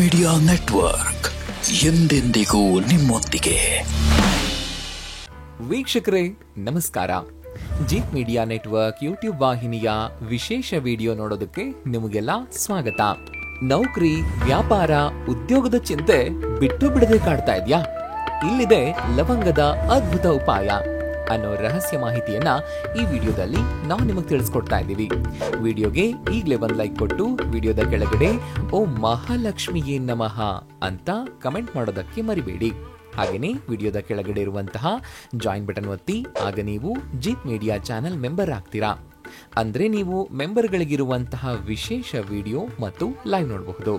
Media network ಎಂದೆಂದಿಗೂ ನಿಮ್ಮೊಂದಿಗೆ. ವೀಕ್ಷಕರೇ ನಮಸ್ಕಾರ. ಜೀತ್ ಮೀಡಿಯಾ ನೆಟ್ವರ್ಕ್ ಯೂಟ್ಯೂಬ್ ವಾಹಿನಿಯ ವಿಶೇಷ ವಿಡಿಯೋ ನೋಡೋದಕ್ಕೆ ನಿಮಗೆಲ್ಲ ಸ್ವಾಗತ. ನೌಕರಿ, ವ್ಯಾಪಾರ, ಉದ್ಯೋಗದ ಚಿಂತೆ ಬಿಟ್ಟು ಬಿಡದೆ ಕಾಡ್ತಾ ಇದ್ಯಾ? ಇಲ್ಲಿದೆ ಲವಂಗದ ಅದ್ಭುತ ಉಪಾಯ ಅನ್ನೋ ರಹಸ್ಯ ಮಾಹಿತಿಯನ್ನ ಈ ವಿಡಿಯೋದಲ್ಲಿ ನಾವು ನಿಮಗೆ ತಿಳಿಸ್ಕೊಡ್ತಾ ಇದ್ದೀವಿ. ವಿಡಿಯೋಗೆ ಈಗಲೇ ಒಂದು ಲೈಕ್ ಕೊಟ್ಟು ವಿಡಿಯೋದ ಕೆಳಗಡೆ ಓಂ ಮಹಾಲಕ್ಷ್ಮಿಯೇ ನಮಃ ಅಂತ ಕಮೆಂಟ್ ಮಾಡೋದಕ್ಕೆ ಮರಿಬೇಡಿ. ಹಾಗೆಯೇ ವಿಡಿಯೋದ ಕೆಳಗಡೆ ಇರುವಂತಹ ಜಾಯಿನ್ ಬಟನ್ ಒತ್ತಿ, ಆಗ ನೀವು ಜೀತ್ ಮೀಡಿಯಾ ಚಾನೆಲ್ ಮೆಂಬರ್ ಆಗ್ತೀರಾ. ಅಂದ್ರೆ ನೀವು ಮೆಂಬರ್ಗಳಿಗಿರುವಂತಹ ವಿಶೇಷ ವಿಡಿಯೋ ಮತ್ತು ಲೈವ್ ನೋಡಬಹುದು.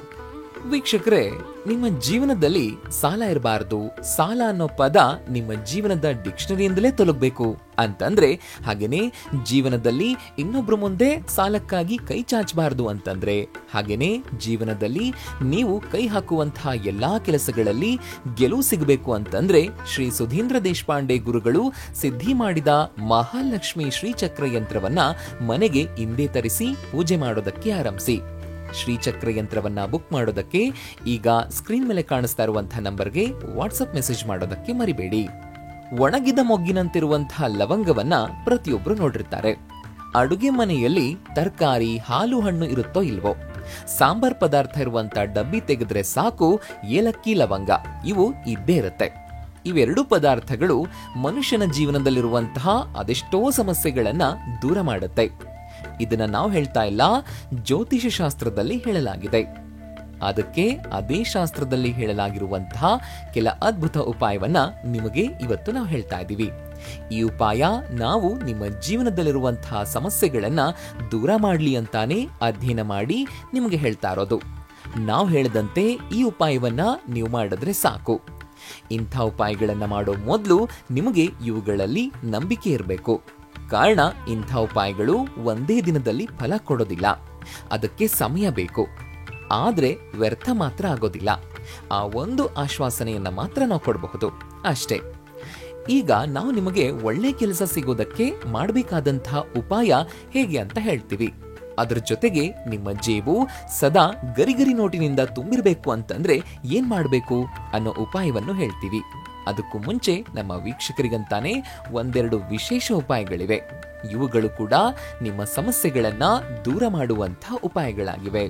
ವೀಕ್ಷಕರೇ, ನಿಮ್ಮ ಜೀವನದಲ್ಲಿ ಸಾಲ ಇರಬಾರದು, ಸಾಲ ಅನ್ನೋ ಪದ ನಿಮ್ಮ ಜೀವನದ ಡಿಕ್ಷನರಿಯಿಂದಲೇ ತೊಲಗಬೇಕು ಅಂತಂದ್ರೆ, ಹಾಗೇನೆ ಜೀವನದಲ್ಲಿ ಇನ್ನೊಬ್ರ ಮುಂದೆ ಸಾಲಕ್ಕಾಗಿ ಕೈ ಚಾಚಬಾರದು ಅಂತಂದ್ರೆ, ಹಾಗೇನೆ ಜೀವನದಲ್ಲಿ ನೀವು ಕೈ ಹಾಕುವಂತಹ ಎಲ್ಲಾ ಕೆಲಸಗಳಲ್ಲಿ ಗೆಲುವು ಸಿಗಬೇಕು ಅಂತಂದ್ರೆ, ಶ್ರೀ ಸುಧೀಂದ್ರ ದೇಶಪಾಂಡೆ ಗುರುಗಳು ಸಿದ್ಧಿ ಮಾಡಿದ ಮಹಾಲಕ್ಷ್ಮಿ ಶ್ರೀಚಕ್ರ ಯಂತ್ರವನ್ನ ಮನೆಗೆ ಇಂದೇ ತರಿಸಿ ಪೂಜೆ ಮಾಡೋದಕ್ಕೆ ಆರಂಭಿಸಿ. ಶ್ರೀಚಕ್ರ ಯಂತ್ರವನ್ನ ಬುಕ್ ಮಾಡೋದಕ್ಕೆ ಈಗ ಸ್ಕ್ರೀನ್ ಮೇಲೆ ಕಾಣಿಸ್ತಾ ಇರುವಂತಹ ನಂಬರ್ಗೆ ವಾಟ್ಸ್ಆಪ್ ಮೆಸೇಜ್ ಮಾಡೋದಕ್ಕೆ ಮರಿಬೇಡಿ. ಒಣಗಿದ ಮೊಗ್ಗಿನಂತಿರುವಂತಹ ಲವಂಗವನ್ನ ಪ್ರತಿಯೊಬ್ರು ನೋಡಿರ್ತಾರೆ. ಅಡುಗೆ ಮನೆಯಲ್ಲಿ ತರಕಾರಿ, ಹಾಲು, ಹಣ್ಣು ಇರುತ್ತೋ ಇಲ್ವೋ, ಸಾಂಬಾರ್ ಪದಾರ್ಥ ಇರುವಂತಹ ಡಬ್ಬಿ ತೆಗೆದ್ರೆ ಸಾಕು, ಏಲಕ್ಕಿ, ಲವಂಗ ಇವು ಇದ್ದೇ ಇರುತ್ತೆ. ಇವೆರಡು ಪದಾರ್ಥಗಳು ಮನುಷ್ಯನ ಜೀವನದಲ್ಲಿರುವಂತಹ ಅದೆಷ್ಟೋ ಸಮಸ್ಯೆಗಳನ್ನ ದೂರ ಮಾಡುತ್ತೆ. ಇದನ್ನ ನಾವು ಹೇಳ್ತಾ ಇಲ್ಲ, ಜ್ಯೋತಿಷ ಶಾಸ್ತ್ರದಲ್ಲಿ ಹೇಳಲಾಗಿದೆ. ಅದಕ್ಕೆ ಅದೇ ಶಾಸ್ತ್ರದಲ್ಲಿ ಹೇಳಲಾಗಿರುವಂತಹ ಕೆಲ ಅದ್ಭುತ ಉಪಾಯವನ್ನ ನಿಮಗೆ ಇವತ್ತು ನಾವು ಹೇಳ್ತಾ ಇದ್ದೀವಿ. ಈ ಉಪಾಯ ನಾವು ನಿಮ್ಮ ಜೀವನದಲ್ಲಿರುವಂತಹ ಸಮಸ್ಯೆಗಳನ್ನ ದೂರ ಮಾಡ್ಲಿ ಅಂತಾನೆ ಅಧ್ಯಯನ ಮಾಡಿ ನಿಮಗೆ ಹೇಳ್ತಾ ಇರೋದು. ನಾವು ಹೇಳದಂತೆ ಈ ಉಪಾಯವನ್ನ ನೀವು ಮಾಡಿದ್ರೆ ಸಾಕು. ಇಂಥ ಉಪಾಯಗಳನ್ನ ಮಾಡೋ ಮೊದಲು ನಿಮಗೆ ಇವುಗಳಲ್ಲಿ ನಂಬಿಕೆ ಇರಬೇಕು. ಕಾರಣ, ಇಂಥ ಉಪಾಯಗಳು ಒಂದೇ ದಿನದಲ್ಲಿ ಫಲ ಕೊಡೋದಿಲ್ಲ, ಅದಕ್ಕೆ ಸಮಯ ಬೇಕು. ಆದ್ರೆ ವ್ಯರ್ಥ ಮಾತ್ರ ಆಗೋದಿಲ್ಲ. ಆ ಒಂದು ಆಶ್ವಾಸನೆಯನ್ನ ಮಾತ್ರ ನಾವು ಕೊಡಬಹುದು ಅಷ್ಟೇ. ಈಗ ನಾವು ನಿಮಗೆ ಒಳ್ಳೆ ಕೆಲಸ ಸಿಗೋದಕ್ಕೆ ಮಾಡಬೇಕಾದಂತಹ ಉಪಾಯ ಹೇಗೆ ಅಂತ ಹೇಳ್ತೀವಿ. ಅದ್ರ ಜೊತೆಗೆ ನಿಮ್ಮ ಜೇಬು ಸದಾ ಗರಿಗರಿ ನೋಟಿನಿಂದ ತುಂಬಿರಬೇಕು ಅಂತಂದ್ರೆ ಏನ್ ಮಾಡಬೇಕು ಅನ್ನೋ ಉಪಾಯವನ್ನು ಹೇಳ್ತೀವಿ. ಅದಕ್ಕೂ ಮುಂಚೆ ನಮ್ಮ ವೀಕ್ಷಕರಿಗಂತಾನೆ ಒಂದೆರಡು ವಿಶೇಷ ಉಪಾಯಗಳಿವೆ. ಇವುಗಳು ಕೂಡ ನಿಮ್ಮ ಸಮಸ್ಯೆಗಳನ್ನ ದೂರ ಮಾಡುವಂತಹ ಉಪಾಯಗಳಾಗಿವೆ.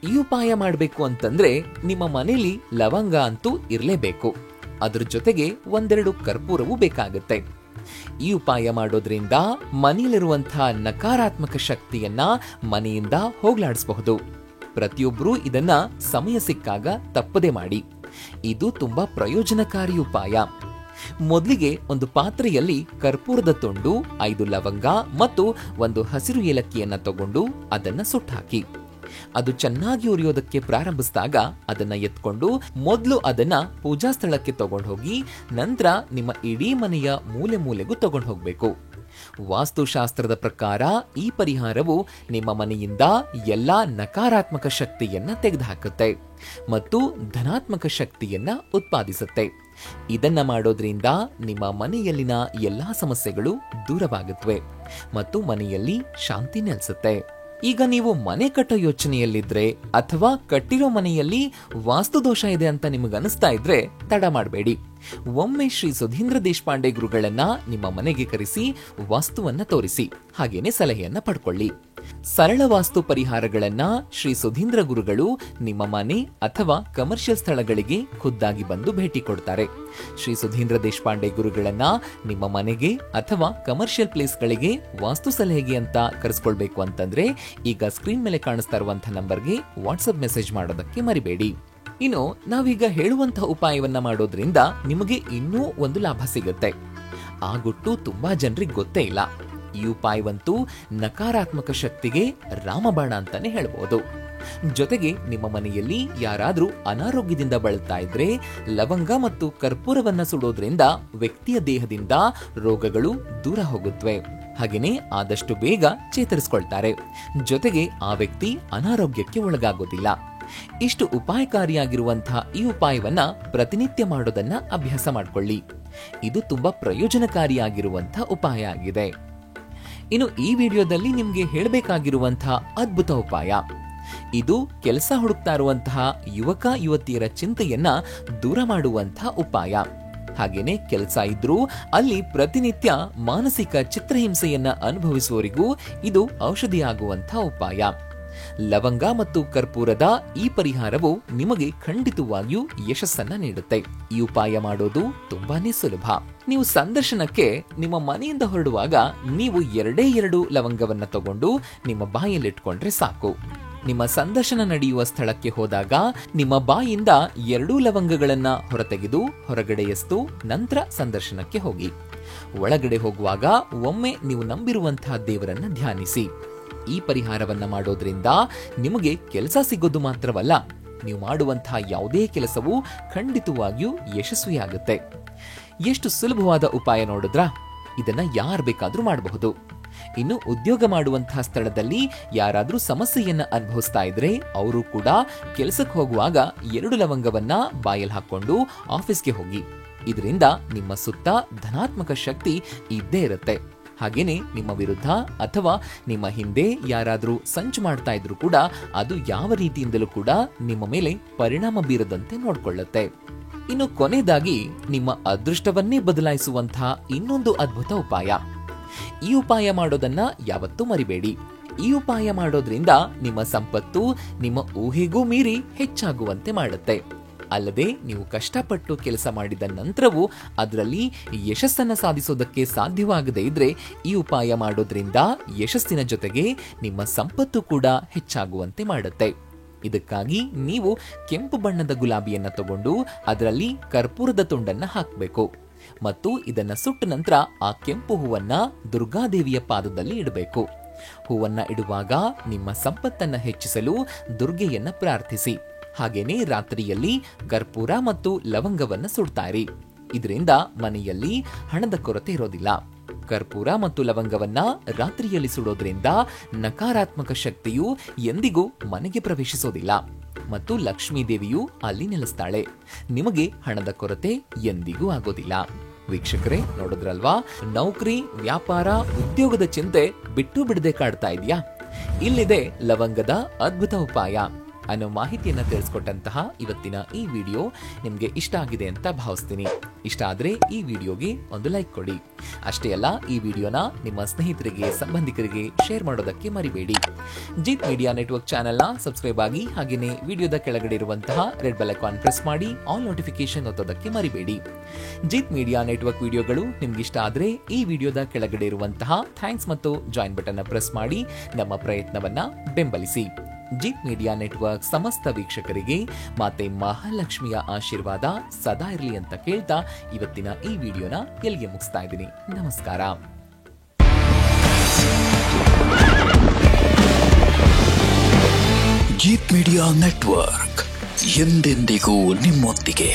ಈ ಉಪಾಯ ಮಾಡಬೇಕು ಅಂತಂದ್ರೆ ನಿಮ್ಮ ಮನೆಯಲ್ಲಿ ಲವಂಗ ಅಂತೂ ಇರಲೇಬೇಕು. ಅದ್ರ ಜೊತೆಗೆ ಒಂದೆರಡು ಕರ್ಪೂರವೂ ಬೇಕಾಗುತ್ತೆ. ಈ ಉಪಾಯ ಮಾಡೋದ್ರಿಂದ ಮನೆಯಲ್ಲಿರುವಂತಹ ನಕಾರಾತ್ಮಕ ಶಕ್ತಿಯನ್ನ ಮನೆಯಿಂದ ಹೋಗ್ಲಾಡಿಸಬಹುದು. ಪ್ರತಿಯೊಬ್ಬರೂ ಇದನ್ನ ಸಮಯ ಸಿಕ್ಕಾಗ ತಪ್ಪದೆ ಮಾಡಿ. ಇದು ತುಂಬಾ ಪ್ರಯೋಜನಕಾರಿ ಉಪಾಯ. ಮೊದಲಿಗೆ ಒಂದು ಪಾತ್ರೆಯಲ್ಲಿ ಕರ್ಪೂರದ ತುಂಡು, 5 ಲವಂಗ ಮತ್ತು 1 ಹಸಿರು ಏಲಕ್ಕಿಯನ್ನ ತಗೊಂಡು ಅದನ್ನ ಸುಟ್ಟಾಕಿ. ಅದು ಚೆನ್ನಾಗಿ ಉರಿಯೋದಕ್ಕೆ ಪ್ರಾರಂಭಿಸಿದಾಗ ಅದನ್ನ ಎತ್ಕೊಂಡು ಮೊದಲು ಅದನ್ನ ಪೂಜಾ ಸ್ಥಳಕ್ಕೆ ತಗೊಂಡು ಹೋಗಿ, ನಂತರ ನಿಮ್ಮ ಇಡೀ ಮನೆಯ ಮೂಲೆ ಮೂಲೆಗೂ ತಗೊಂಡು ಹೋಗ್ಬೇಕು. ವಾಸ್ತುಶಾಸ್ತ್ರದ ಪ್ರಕಾರ ಈ ಪರಿಹಾರವು ನಿಮ್ಮ ಮನೆಯಿಂದ ಎಲ್ಲಾ ನಕಾರಾತ್ಮಕ ಶಕ್ತಿಯನ್ನ ತೆಗೆದುಹಾಕುತ್ತೆ ಮತ್ತು ಧನಾತ್ಮಕ ಶಕ್ತಿಯನ್ನ ಉತ್ಪಾದಿಸುತ್ತೆ. ಇದನ್ನ ಮಾಡೋದ್ರಿಂದ ನಿಮ್ಮ ಮನೆಯಲ್ಲಿನ ಎಲ್ಲಾ ಸಮಸ್ಯೆಗಳು ದೂರವಾಗುತ್ತವೆ ಮತ್ತು ಮನೆಯಲ್ಲಿ ಶಾಂತಿ ನೆಲೆಸುತ್ತೆ. ಈಗ ನೀವು ಮನೆ ಕಟ್ಟೋ ಯೋಚನೆಯಲ್ಲಿದ್ರೆ ಅಥವಾ ಕಟ್ಟಿರೋ ಮನೆಯಲ್ಲಿ ವಾಸ್ತುದೋಷ ಇದೆ ಅಂತ ನಿಮಗೆ ಅನಿಸ್ತಾ ಇದ್ರೆ ತಡ ಮಾಡಬೇಡಿ. ಒಮ್ಮೆ ಶ್ರೀ ಸುಧೀಂದ್ರ ದೇಶಪಾಂಡೆ ಗುರುಗಳನ್ನ ನಿಮ್ಮ ಮನೆಗೆ ಕರೆಸಿ ವಾಸ್ತುವನ್ನ ತೋರಿಸಿ, ಹಾಗೇನೆ ಸಲಹೆಯನ್ನ ಪಡ್ಕೊಳ್ಳಿ. ಸರಳ ವಾಸ್ತು ಪರಿಹಾರಗಳನ್ನ ಶ್ರೀ ಸುಧೀಂದ್ರ ಗುರುಗಳು ನಿಮ್ಮ ಮನೆ ಅಥವಾ ಕಮರ್ಷಿಯಲ್ ಸ್ಥಳಗಳಿಗೆ ಖುದ್ದಾಗಿ ಬಂದು ಭೇಟಿ ಕೊಡ್ತಾರೆ. ಶ್ರೀ ಸುಧೀಂದ್ರ ದೇಶಪಾಂಡೆ ಗುರುಗಳನ್ನ ನಿಮ್ಮ ಮನೆಗೆ ಅಥವಾ ಕಮರ್ಷಿಯಲ್ ಪ್ಲೇಸ್ಗಳಿಗೆ ವಾಸ್ತು ಸಲಹೆಗೆ ಅಂತ ಕರೆಸ್ಕೊಳ್ಬೇಕು ಅಂತಂದ್ರೆ ಈಗ ಸ್ಕ್ರೀನ್ ಮೇಲೆ ಕಾಣಿಸ್ತಾ ಇರುವಂತಹ ನಂಬರ್ಗೆ ವಾಟ್ಸ್ಆಪ್ ಮೆಸೇಜ್ ಮಾಡೋದಕ್ಕೆ ಮರಿಬೇಡಿ. ಇನ್ನು ನಾವೀಗ ಹೇಳುವಂತಹ ಉಪಾಯವನ್ನ ಮಾಡೋದ್ರಿಂದ ನಿಮಗೆ ಇನ್ನೂ ಒಂದು ಲಾಭ ಸಿಗುತ್ತೆ. ಆ ಗುಟ್ಟು ತುಂಬಾ ಜನರಿಗೆ ಗೊತ್ತೇ ಇಲ್ಲ. ಈ ಉಪಾಯವಂತೂ ನಕಾರಾತ್ಮಕ ಶಕ್ತಿಗೆ ರಾಮಬಾಣ ಅಂತಾನೆ ಹೇಳ್ಬಹುದು. ಜೊತೆಗೆ ನಿಮ್ಮ ಮನೆಯಲ್ಲಿ ಯಾರಾದ್ರೂ ಅನಾರೋಗ್ಯದಿಂದ ಬಳಲ್ತಾ ಇದ್ರೆ ಲವಂಗ ಮತ್ತು ಕರ್ಪೂರವನ್ನ ಸುಡೋದ್ರಿಂದ ವ್ಯಕ್ತಿಯ ದೇಹದಿಂದ ರೋಗಗಳು ದೂರ ಹೋಗುತ್ತವೆ. ಹಾಗೇನೆ ಆದಷ್ಟು ಬೇಗ ಚೇತರಿಸಿಕೊಳ್ತಾರೆ. ಜೊತೆಗೆ ಆ ವ್ಯಕ್ತಿ ಅನಾರೋಗ್ಯಕ್ಕೆ ಒಳಗಾಗೋದಿಲ್ಲ. ಇಷ್ಟು ಉಪಾಯಕಾರಿಯಾಗಿರುವಂತಹ ಈ ಉಪಾಯವನ್ನ ಪ್ರತಿನಿತ್ಯ ಮಾಡೋದನ್ನ ಅಭ್ಯಾಸ ಮಾಡಿಕೊಳ್ಳಿ. ಇದು ತುಂಬಾ ಪ್ರಯೋಜನಕಾರಿಯಾಗಿರುವಂತಹ ಉಪಾಯ ಆಗಿದೆ. ಇನ್ನು ಈ ವಿಡಿಯೋದಲ್ಲಿ ನಿಮ್ಗೆ ಹೇಳಬೇಕಾಗಿರುವಂತಹ ಅದ್ಭುತ ಉಪಾಯ, ಇದು ಕೆಲಸ ಹುಡುಕ್ತಾ ಇರುವಂತಹ ಯುವಕ ಯುವತಿಯರ ಚಿಂತೆಯನ್ನ ದೂರ ಮಾಡುವಂತಹ ಉಪಾಯ. ಹಾಗೇನೆ ಕೆಲಸ ಇದ್ರೂ ಅಲ್ಲಿ ಪ್ರತಿನಿತ್ಯ ಮಾನಸಿಕ ಚಿತ್ರಹಿಂಸೆಯನ್ನ ಅನುಭವಿಸುವವರಿಗೂ ಇದು ಔಷಧಿಯಾಗುವಂತಹ ಉಪಾಯ. ಲವಂಗ ಮತ್ತು ಕರ್ಪೂರದ ಈ ಪರಿಹಾರವು ನಿಮಗೆ ಖಂಡಿತವಾಗಿಯೂ ಯಶಸ್ಸನ್ನ ನೀಡುತ್ತೆ. ಈ ಉಪಾಯ ಮಾಡೋದು ತುಂಬಾನೇ ಸುಲಭ. ನೀವು ಸಂದರ್ಶನಕ್ಕೆ ನಿಮ್ಮ ಮನೆಯಿಂದ ಹೊರಡುವಾಗ ನೀವು 2 ಲವಂಗವನ್ನ ತಗೊಂಡು ನಿಮ್ಮ ಬಾಯಲ್ಲಿಟ್ಕೊಂಡ್ರೆ ಸಾಕು. ನಿಮ್ಮ ಸಂದರ್ಶನ ನಡೆಯುವ ಸ್ಥಳಕ್ಕೆ ಹೋದಾಗ ನಿಮ್ಮ ಬಾಯಿಂದ 2 ಲವಂಗಗಳನ್ನ ಹೊರತೆಗೆದು ಹೊರಗಡೆ ಎಸ್ತು ನಂತರ ಸಂದರ್ಶನಕ್ಕೆ ಹೋಗಿ. ಒಳಗಡೆ ಹೋಗುವಾಗ ಒಮ್ಮೆ ನೀವು ನಂಬಿರುವಂತಹ ದೇವರನ್ನ ಧ್ಯಾನಿಸಿ. ಈ ಪರಿಹಾರವನ್ನ ಮಾಡೋದ್ರಿಂದ ನಿಮಗೆ ಕೆಲಸ ಸಿಗೋದು ಮಾತ್ರವಲ್ಲ, ನೀವು ಮಾಡುವಂತಹ ಯಾವುದೇ ಕೆಲಸವೂ ಖಂಡಿತವಾಗಿಯೂ ಯಶಸ್ವಿಯಾಗುತ್ತೆ. ಎಷ್ಟು ಸುಲಭವಾದ ಉಪಾಯ ನೋಡಿದ್ರಾ? ಇದನ್ನ ಯಾರು ಬೇಕಾದ್ರೂ ಮಾಡಬಹುದು. ಇನ್ನು ಉದ್ಯೋಗ ಮಾಡುವಂತಹ ಸ್ಥಳದಲ್ಲಿ ಯಾರಾದ್ರೂ ಸಮಸ್ಯೆಯನ್ನ ಅನುಭವಿಸ್ತಾ ಇದ್ರೆ ಅವರು ಕೂಡ ಕೆಲಸಕ್ಕೆ ಹೋಗುವಾಗ 2 ಲವಂಗವನ್ನ ಬಾಯಲ್ಲಿ ಹಾಕೊಂಡು ಆಫೀಸ್ಗೆ ಹೋಗಿ. ಇದರಿಂದ ನಿಮ್ಮ ಸುತ್ತ ಧನಾತ್ಮಕ ಶಕ್ತಿ ಇದ್ದೇ ಇರುತ್ತೆ. ಹಾಗೇನೆ ನಿಮ್ಮ ವಿರುದ್ಧ ಅಥವಾ ನಿಮ್ಮ ಹಿಂದೆ ಯಾರಾದ್ರೂ ಸಂಚು ಮಾಡ್ತಾ ಇದ್ರು ಕೂಡ ಅದು ಯಾವ ರೀತಿಯಿಂದಲೂ ಕೂಡ ನಿಮ್ಮ ಮೇಲೆ ಪರಿಣಾಮ ಬೀರದಂತೆ ನೋಡ್ಕೊಳ್ಳುತ್ತೆ. ಇನ್ನು ಕೊನೆಯದಾಗಿ ನಿಮ್ಮ ಅದೃಷ್ಟವನ್ನೇ ಬದಲಾಯಿಸುವಂತಹ ಇನ್ನೊಂದು ಅದ್ಭುತ ಉಪಾಯ. ಈ ಉಪಾಯ ಮಾಡೋದನ್ನ ಯಾವತ್ತೂ ಮರಿಬೇಡಿ. ಈ ಉಪಾಯ ಮಾಡೋದ್ರಿಂದ ನಿಮ್ಮ ಸಂಪತ್ತು ನಿಮ್ಮ ಊಹೆಗೂ ಮೀರಿ ಹೆಚ್ಚಾಗುವಂತೆ ಮಾಡುತ್ತೆ. ಅಲ್ಲದೆ ನೀವು ಕಷ್ಟಪಟ್ಟು ಕೆಲಸ ಮಾಡಿದ ನಂತರವೂ ಅದರಲ್ಲಿ ಯಶಸ್ಸನ್ನ ಸಾಧಿಸೋದಕ್ಕೆ ಸಾಧ್ಯವಾಗದೇ ಇದ್ರೆ ಈ ಉಪಾಯ ಮಾಡೋದ್ರಿಂದ ಯಶಸ್ಸಿನ ಜೊತೆಗೆ ನಿಮ್ಮ ಸಂಪತ್ತು ಕೂಡ ಹೆಚ್ಚಾಗುವಂತೆ ಮಾಡುತ್ತೆ. ಇದಕ್ಕಾಗಿ ನೀವು ಕೆಂಪು ಬಣ್ಣದ ಗುಲಾಬಿಯನ್ನ ತಗೊಂಡು ಅದರಲ್ಲಿ ಕರ್ಪೂರದ ತುಂಡನ್ನ ಹಾಕಬೇಕು ಮತ್ತು ಇದನ್ನ ಸುಟ್ಟ ನಂತರ ಆ ಕೆಂಪು ಹೂವನ್ನ ದುರ್ಗಾದೇವಿಯ ಪಾದದಲ್ಲಿ ಇಡಬೇಕು. ಹೂವನ್ನ ಇಡುವಾಗ ನಿಮ್ಮ ಸಂಪತ್ತನ್ನ ಹೆಚ್ಚಿಸಲು ದುರ್ಗೆಯನ್ನ ಪ್ರಾರ್ಥಿಸಿ. ಹಾಗೇನೆ ರಾತ್ರಿಯಲ್ಲಿ ಕರ್ಪೂರ ಮತ್ತು ಲವಂಗವನ್ನ ಸುಡ್ತಾರಿ. ಇದರಿಂದ ಮನೆಯಲ್ಲಿ ಹಣದ ಕೊರತೆ ಇರೋದಿಲ್ಲ. ಕರ್ಪೂರ ಮತ್ತು ಲವಂಗವನ್ನ ರಾತ್ರಿಯಲ್ಲಿ ಸುಡೋದ್ರಿಂದ ನಕಾರಾತ್ಮಕ ಶಕ್ತಿಯು ಎಂದಿಗೂ ಮನೆಗೆ ಪ್ರವೇಶಿಸೋದಿಲ್ಲ ಮತ್ತು ಲಕ್ಷ್ಮೀ ದೇವಿಯು ಅಲ್ಲಿ ನೆಲೆಸ್ತಾಳೆ. ನಿಮಗೆ ಹಣದ ಕೊರತೆ ಎಂದಿಗೂ ಆಗೋದಿಲ್ಲ. ವೀಕ್ಷಕರೇ, ನೋಡಿದ್ರಲ್ವಾ? ನೌಕರಿ, ವ್ಯಾಪಾರ, ಉದ್ಯೋಗದ ಚಿಂತೆ ಬಿಟ್ಟು ಬಿಡದೆ ಕಾಡ್ತಾ ಇದೆಯಾ? ಇಲ್ಲಿದೆ ಲವಂಗದ ಅದ್ಭುತ ಉಪಾಯ ಅನ್ನೋ ಮಾಹಿತಿಯನ್ನ ತಿಳಿಸ್ಕೊಟ್ಟಂತಹ ಇವತ್ತಿನ ಈ ವಿಡಿಯೋ ನಿಮ್ಗೆ ಇಷ್ಟ ಆಗಿದೆ ಅಂತ ಭಾವಿಸ್ತೀನಿ. ಇಷ್ಟ ಆದ್ರೆ ಈ ವಿಡಿಯೋಗೆ ಒಂದು ಲೈಕ್ ಕೊಡಿ. ಅಷ್ಟೇ ಅಲ್ಲ, ಈ ವಿಡಿಯೋನ ನಿಮ್ಮ ಸ್ನೇಹಿತರಿಗೆ, ಸಂಬಂಧಿಕರಿಗೆ ಶೇರ್ ಮಾಡೋದಕ್ಕೆ ಮರಿಬೇಡಿ. ಜೀತ್ ಮೀಡಿಯಾ ನೆಟ್ವರ್ಕ್ ಚಾನೆಲ್ನ ಸಬ್ಸ್ಕ್ರೈಬ್ ಆಗಿ ಹಾಗೇನೆ ವಿಡಿಯೋದ ಕೆಳಗಡೆ ಇರುವಂತಹ ರೆಡ್ ಬೆಲ್ ಐಕಾನ್ ಪ್ರೆಸ್ ಮಾಡಿ ಆಲ್ ನೋಟಿಫಿಕೇಶನ್ ಒತ್ತೋದಕ್ಕೆ ಮರಿಬೇಡಿ. ಜೀತ್ ಮೀಡಿಯಾ ನೆಟ್ವರ್ಕ್ ವಿಡಿಯೋಗಳು ನಿಮ್ಗೆ ಇಷ್ಟ ಆದ್ರೆ ಈ ವಿಡಿಯೋದ ಕೆಳಗಡೆ ಇರುವಂತಹ ಥ್ಯಾಂಕ್ಸ್ ಮತ್ತು ಜಾಯಿನ್ ಬಟನ್ ಪ್ರೆಸ್ ಮಾಡಿ ನಮ್ಮ ಪ್ರಯತ್ನವನ್ನ ಬೆಂಬಲಿಸಿ. ಜೀತ್ ಮೀಡಿಯಾ ನೆಟ್ವರ್ಕ್ ಸಮಸ್ತ ವೀಕ್ಷಕರಿಗೆ ಮಾತೆ ಮಹಾಲಕ್ಷ್ಮಿಯ ಆಶೀರ್ವಾದ ಸದಾ ಇರಲಿ ಅಂತ ಕೇಳ್ತಾ ಇವತ್ತಿನ ಈ ವಿಡಿಯೋನ ಎಲ್ಲಿಗೆ ಮುಗಿಸ್ತಾ ಇದ್ದೀನಿ. ನಮಸ್ಕಾರ. ಜೀತ್ ಮೀಡಿಯಾ ನೆಟ್ವರ್ಕ್ ಎಂದೆಂದಿಗೂ ನಿಮ್ಮೊಂದಿಗೆ.